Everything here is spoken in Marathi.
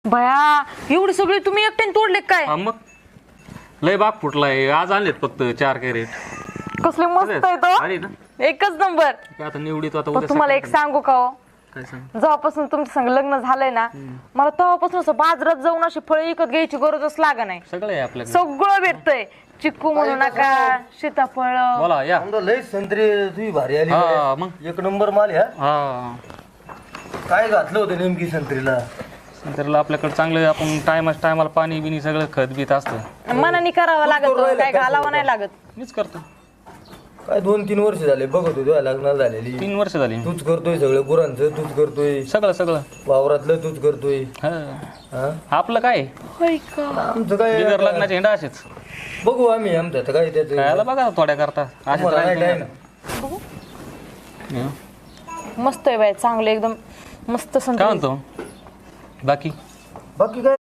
बया एवढी सगळी तुम्ही एकट्याने तोडले काय? हा मग लय बाग फुटलाय. आज आणलेत फक्त 4 कॅरेट. कसले मस्त आहे तो. अरे ना एकच नंबर. काय आता निवडीत आता पण उद्या तुम्हाला एक सांगू का हो? काय सांग. जेव्हापासून तुमच्या संग लग्न झालंय ना मला तेव्हापासून असं बाजारात जाऊन अशी फळं विकत घ्यायची गरजच लागा नाही. सगळं आहे आपल्याकडे. सगळं भेटतंय. चिक्कू म्हणू नका, सीताफळ. बोला या. लय संत्री तुझी भारी आली हा मग एक नंबर माल ह्या. हा काय घातलं होतं नेमकी संत्रीला? तर आपल्याकडे चांगलं आपण टायमाला पाणी बिनी सगळं खत बीत असतं. मनाने करावं लागत, काय घालावं नाही लागत. मीच करतो. काय 2-3 वर्ष झाले बघत होतो लग्नाला झालेली. 3 वर्ष झाली. तूच करतोय सगळं, गुरांचं तूच करतोय, सगळं वावरातलं तूच करतोय. हा. हा? आपलं काय होय का? आमचं काय बिगर लग्नाचे हिंडा असेच बघू आम्ही आमच्यात काय त्याचं खायला बघा थोड्या करता असेच आम्हाला काय राहायचं. नाही. मस्त आहे बाय, चांगलं एकदम मस्त काय संत्री. म्हणतो बाकी बाकी काय